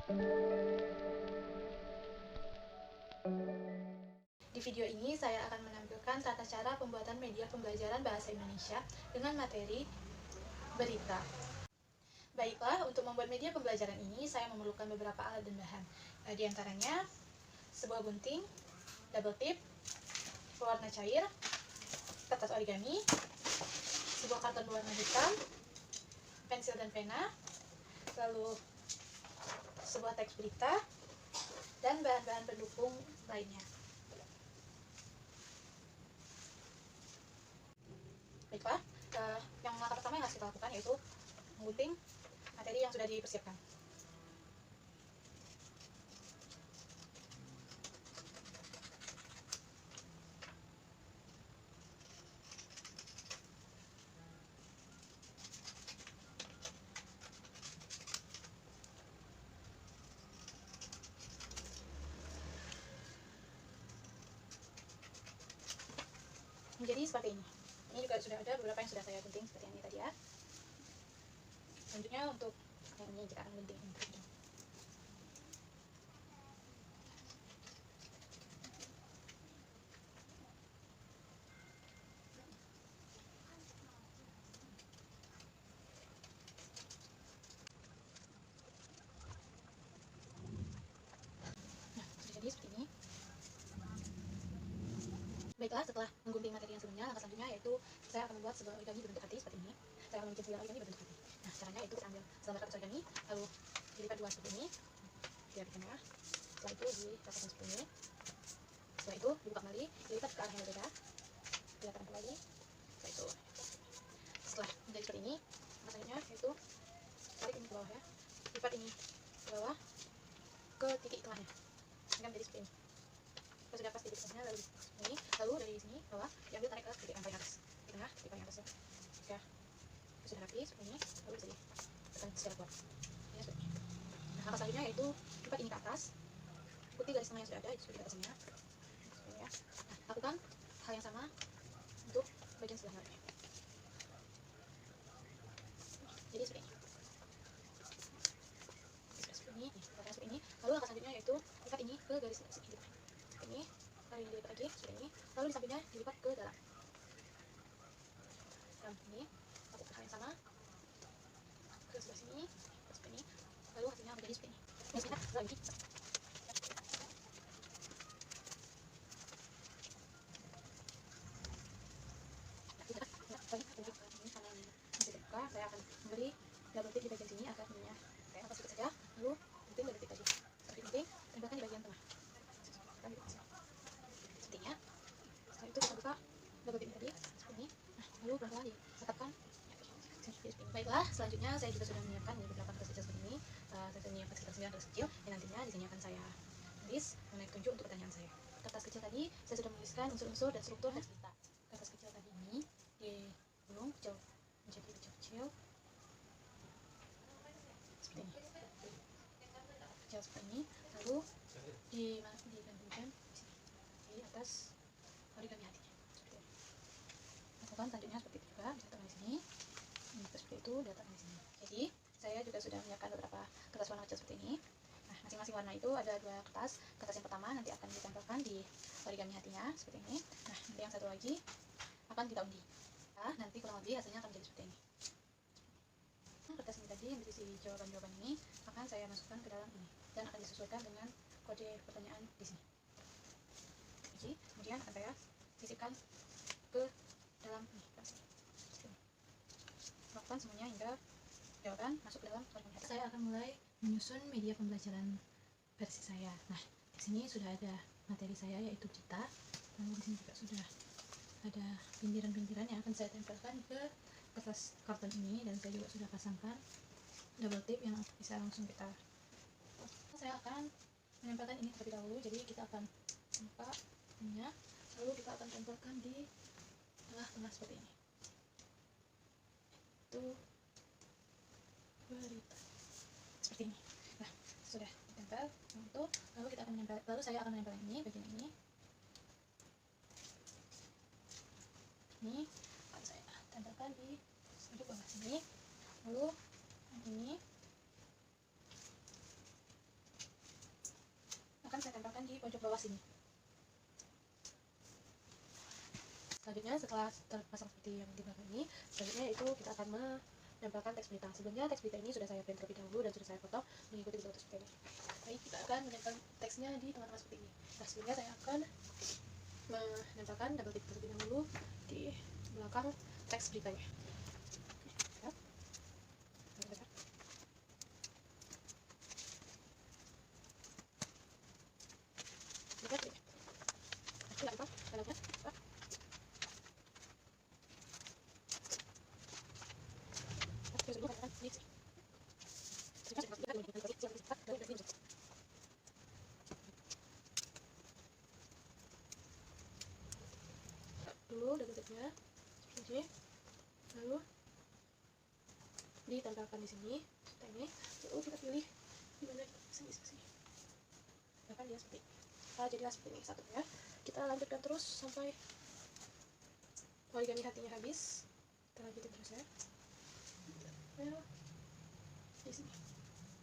Di video ini saya akan menampilkan tata cara pembuatan media pembelajaran bahasa Indonesia dengan materi berita. Baiklah, untuk membuat media pembelajaran ini saya memerlukan beberapa alat dan bahan. Di antaranya sebuah gunting, double tip, pewarna cair, kertas origami, sebuah karton berwarna hitam, pensil dan pena, lalu sebuah teks berita, dan bahan-bahan pendukung lainnya. Baiklah, yang langkah pertama yang harus kita lakukan yaitu menggunting materi yang sudah dipersiapkan. Menjadi seperti ini. Ini juga sudah ada beberapa yang sudah saya gunting seperti ini tadi ya. Selanjutnya untuk yang ini kita akan gunting ini. Nah, sudah jadi seperti ini. Baiklah, setelah menggunting materi yang sebelumnya, langkah selanjutnya yaitu saya akan membuat sebuah origami berbentuk hati seperti ini. Saya akan membuat sebuah origami berbentuk hati. Nah, caranya itu kita ambil selembar kertas origami, lalu dilipat dua seperti ini, biar di tengah. Setelah itu dirasakan seperti ini. Setelah itu dibuka kembali, dilipat ke arah yang berbeda, dilipat kembali. Setelah itu, setelah menjadi seperti ini, langkah selanjutnya yaitu tarik ini ke bawah ya, lipat ini ke bawah ke titik tengahnya, hingga menjadi seperti ini. Kalau sudah pas titik tengahnya, lalu ini, lalu dari sini bawah diambil, tarik ke titik yang paling atas, di tengah titik paling atas ya. Jika sudah rapi seperti ini, lalu bisa ditekan secara kuat ya, seperti ini. Nah, langkah selanjutnya yaitu lipat ini ke atas, ikuti garis tengah yang sudah ada, itu sudah di atasnya seperti ini ya. Nah, lakukan hal yang sama untuk bagian sebelah luarnya. Jadi seperti ini. Seperti ini, seperti ini. Lalu langkah selanjutnya yaitu lipat ini ke garis segitiga. Seperti ini, lalu ini dilipat lagi seperti ini. Lalu di sampingnya dilipat ke dalam. Ini, lakukan hal yang sama ke sebelah sini, seperti ini. Lalu hasilnya menjadi seperti ini. Ini kita lagi. Saya akan memberi double tip di bagian sini agar ininya kayak apa sedikit saja, lalu gunting double tip tadi, tapi gunting tempelkan di bagian tengah sepertinya. Setelah itu kita buka double tip tadi seperti ini. Nah, lalu pelan-pelan ditetapkan. Baiklah, selanjutnya saya juga sudah menyiapkan beberapa kertas kecil seperti ini. Saya sudah menyiapkan sekitar 9 kertas kecil yang nantinya di sini akan saya tulis mengenai petunjuk untuk pertanyaan saya. Kertas kecil tadi saya sudah menuliskan unsur-unsur dan struktur teks berita. Kertas kecil tadi ini digulung kecil menjadi kecil-kecil seperti ini, kecil seperti ini, lalu digantungkan di atas origami hatinya seperti ini. Lakukan selanjutnya seperti itu juga, diletakkan di sini, seperti itu, diletakkan di sini. Jadi saya juga sudah menyiapkan beberapa kertas warna kecil seperti ini. Nah, masing-masing warna itu ada dua kertas. Kertas yang pertama nanti akan ditempelkan di origami hatinya seperti ini. Nah, nanti yang satu lagi akan kita undi. Nah, nanti kurang lebih hasilnya akan menjadi seperti ini. Kertas ini tadi yang berisi jawaban-jawaban ini akan saya masukkan ke dalam ini dan akan disesuaikan dengan kode pertanyaan di sini. Jadi, kemudian akan saya sisipkan ke dalam ini. Lakukan semuanya hingga jawaban masuk ke dalam origami hati. Saya akan mulai menyusun media pembelajaran versi saya. Nah, di sini sudah ada materi saya yaitu berita. Lalu di sini juga sudah ada pintiran-pintiran yang akan saya tempelkan ke kertas karton ini, dan saya juga sudah pasangkan double tape yang bisa langsung kita. Saya akan menempelkan ini terlebih dahulu. Jadi kita akan buka ininya, lalu kita akan tempelkan di tengah-tengah seperti ini. Itu berita seperti ini. Nah, sudah ditempel itu, lalu kita akan menempel. Lalu saya akan menempel ini bagian ini. Ini akan saya tempelkan di ujung bawah sini, lalu ini bawah sini. Selanjutnya setelah terpasang seperti yang di belakang ini, selanjutnya itu kita akan menempelkan teks berita. Sebelumnya teks berita ini sudah saya print terlebih dahulu dan sudah saya foto mengikuti bentuk seperti ini. Baik, kita akan menempelkan teksnya di tengah-tengah seperti ini. Nah, sebelumnya saya akan menempelkan double tick terlebih dahulu di belakang teks beritanya. Dulu double ticknya seperti ini, lalu ditempelkan di sini seperti ini, lalu kita pilih di mana bisa di sini. Nah, kan dia seperti ini. Nah, jadilah seperti ini satu ya. Kita lanjutkan terus sampai origami hatinya habis. Kita lanjutin terus ya. Nah, di sini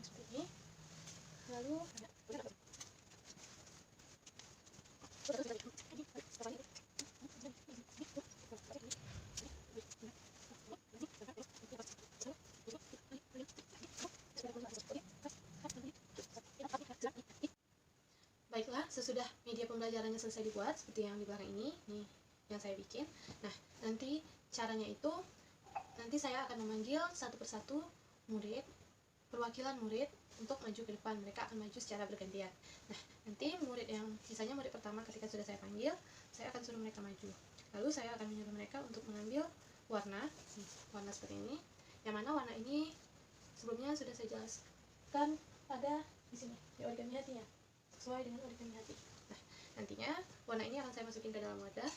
seperti ini. Lalu baiklah, sesudah media pembelajarannya selesai dibuat seperti yang di belakang ini, nih yang saya bikin. Nah, nanti caranya itu nanti saya akan memanggil satu persatu murid, perwakilan murid untuk maju ke depan. Mereka akan maju secara bergantian. Nah, nanti murid yang misalnya murid pertama ketika sudah saya panggil, saya akan suruh mereka maju. Lalu saya akan menyuruh mereka untuk mengambil warna seperti ini. Yang mana warna ini sebelumnya sudah saya jelaskan ada di sini di origami hatinya, sesuai dengan origami hati. Nah, nantinya warna ini akan saya masukin ke dalam wadah,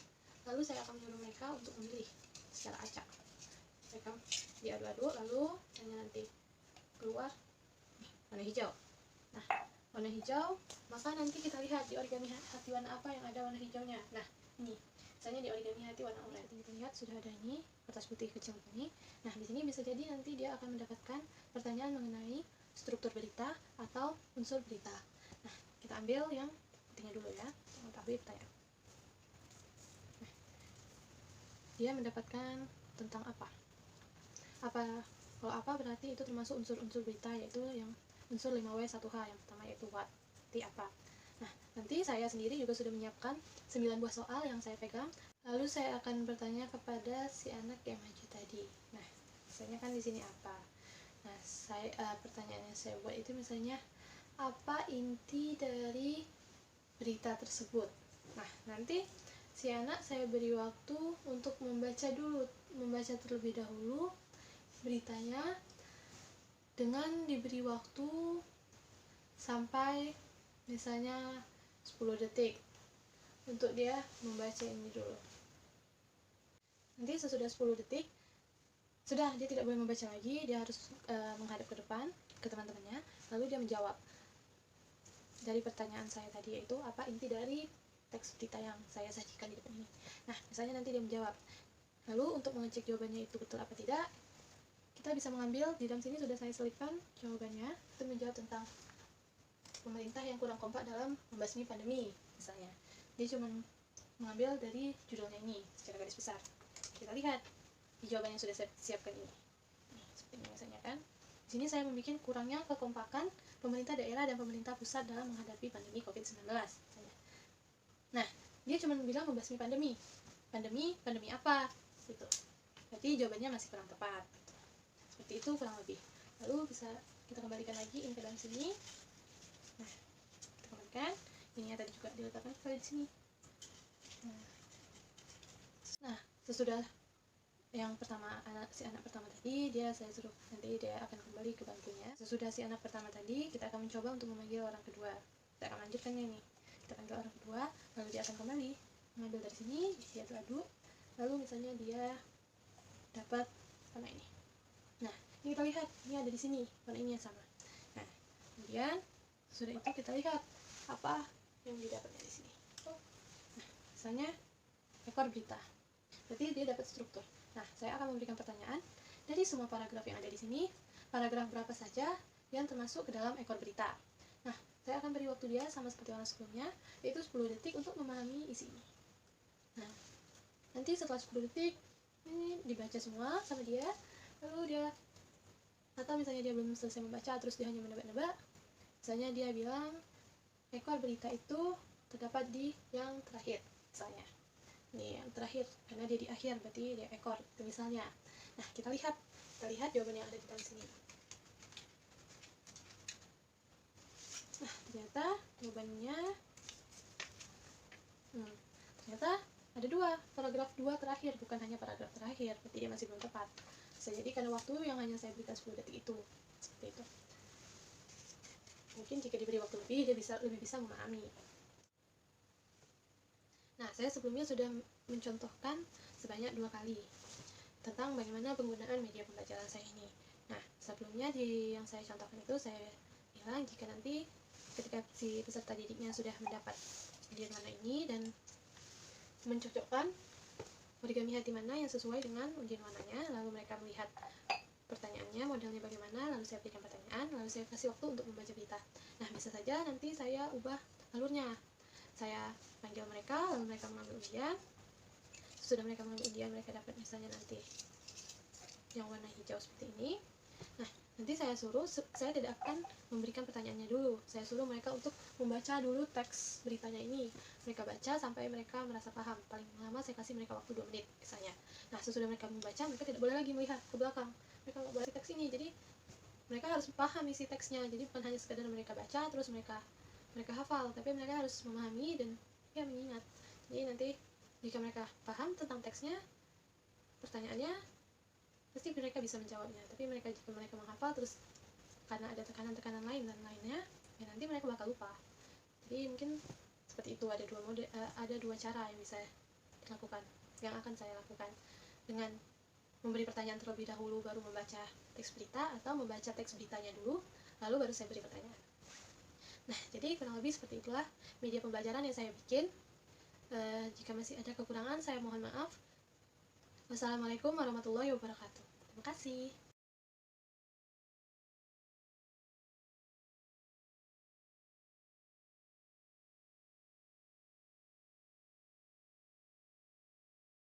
lalu saya akan menyuruh mereka untuk memilih secara acak. Mereka diaduk-aduk, lalu hanya nanti keluar warna hijau. Nah, warna hijau, maka nanti kita lihat di origami hati warna apa yang ada warna hijaunya. Nah, ini misalnya di origami hati warna oranye. Kita lihat sudah ada ini kertas putih kecil ini. Nah, di sini bisa jadi nanti dia akan mendapatkan pertanyaan mengenai struktur berita atau unsur berita. Nah, kita ambil yang putihnya dulu ya, mengetahui pertanyaan. Nah, dia mendapatkan tentang apa? Kalau apa berarti itu termasuk unsur-unsur berita, yaitu yang unsur 5W1H yang pertama yaitu what, arti apa. Nah, nanti saya sendiri juga sudah menyiapkan 9 buah soal yang saya pegang. Lalu saya akan bertanya kepada si anak yang maju tadi. Nah, misalnya kan di sini apa? Nah, pertanyaan yang saya buat itu misalnya apa inti dari berita tersebut. Nah, nanti si anak saya beri waktu untuk membaca terlebih dahulu beritanya dengan diberi waktu sampai misalnya 10 detik untuk dia membaca ini dulu. Nanti sesudah 10 detik sudah, dia tidak boleh membaca lagi, dia harus menghadap ke depan ke teman-temannya, lalu dia menjawab dari pertanyaan saya tadi, yaitu apa inti dari teks berita yang saya sajikan di depan ini. Nah, misalnya nanti dia menjawab, lalu untuk mengecek jawabannya itu betul apa tidak, kita bisa mengambil di dalam sini sudah saya selipkan jawabannya. Itu menjawab tentang pemerintah yang kurang kompak dalam membasmi pandemi misalnya. Dia cuma mengambil dari judulnya ini secara garis besar. Kita lihat di jawaban yang sudah saya siapkan ini. Seperti ini misalnya kan. Di sini saya membuat kurangnya kekompakan pemerintah daerah dan pemerintah pusat dalam menghadapi pandemi COVID-19 misalnya. Nah, dia cuma bilang membasmi pandemi. Pandemi apa? Gitu. Berarti jawabannya masih kurang tepat. Seperti itu kurang lebih. Lalu bisa kita kembalikan lagi ini ke dalam sini. Nah, kita kembalikan. Ini tadi juga diletakkan di sini. Nah, sesudah yang pertama si anak pertama tadi, saya suruh nanti dia akan kembali ke bangkunya. Sesudah si anak pertama tadi, kita akan mencoba untuk memanggil orang kedua. Kita akan lanjutkannya ini. Kita panggil orang kedua, lalu dia akan kembali mengambil dari sini, dia aduk, lalu misalnya dia dapat warna ini. Nah, ini kita lihat, ini ada di sini, warna ini yang sama. Nah, kemudian sudah itu kita lihat apa yang didapatnya di sini. Nah, misalnya ekor berita. Berarti dia dapat struktur. Nah, saya akan memberikan pertanyaan dari semua paragraf yang ada di sini, paragraf berapa saja yang termasuk ke dalam ekor berita. Nah, saya akan beri waktu dia sama seperti orang sebelumnya, yaitu 10 detik untuk memahami isi ini. Nah, nanti setelah 10 detik ini dibaca semua sama dia, lalu dia, atau misalnya dia belum selesai membaca terus dia hanya menebak-nebak, misalnya dia bilang ekor berita itu terdapat di yang terakhir misalnya, ini yang terakhir karena dia di akhir berarti dia ekor itu misalnya. Nah, kita lihat jawaban yang ada di dalam sini. Nah, ternyata jawabannya ternyata ada paragraf 2 terakhir, bukan hanya paragraf terakhir, berarti dia masih belum tepat. Bisa jadi karena waktu yang hanya saya berikan 10 detik itu, seperti itu. Mungkin jika diberi waktu lebih, dia lebih bisa memahami. Nah, saya sebelumnya sudah mencontohkan sebanyak 2 kali tentang bagaimana penggunaan media pembelajaran saya ini. Nah, sebelumnya yang saya contohkan itu saya bilang jika nanti ketika si peserta didiknya sudah mendapat ujian warna ini dan mencocokkan origami hati mana yang sesuai dengan ujian warnanya, lalu mereka melihat pertanyaannya, modelnya bagaimana, lalu saya berikan pertanyaan, lalu saya kasih waktu untuk membaca berita. Nah, bisa saja nanti saya ubah alurnya. Saya panggil mereka, lalu mereka mengambil ujian. Sesudah mereka mengambil ujian, mereka dapat misalnya nanti yang warna hijau seperti ini. Nah, nanti saya tidak akan memberikan pertanyaannya dulu. Saya suruh mereka untuk membaca dulu teks beritanya ini. Mereka baca sampai mereka merasa paham. Paling lama saya kasih mereka waktu 2 menit misalnya. Nah, sesudah mereka membaca, mereka tidak boleh lagi melihat ke belakang. Mereka nggak boleh teks ini. Jadi mereka harus paham isi teksnya. Jadi bukan hanya sekadar mereka baca terus mereka hafal, tapi mereka harus memahami dan ya mengingat. Jadi nanti jika mereka paham tentang teksnya, pertanyaannya pasti mereka bisa menjawabnya. Tapi jika mereka menghafal terus karena ada tekanan-tekanan lain dan lainnya, ya nanti mereka bakal lupa. Jadi mungkin seperti itu, ada dua cara yang bisa dilakukan, yang akan saya lakukan, dengan memberi pertanyaan terlebih dahulu baru membaca teks berita, atau membaca teks beritanya dulu lalu baru saya beri pertanyaan. Nah, jadi kurang lebih seperti itulah media pembelajaran yang saya bikin. Jika masih ada kekurangan, saya mohon maaf. Wassalamualaikum warahmatullahi wabarakatuh. Terima kasih.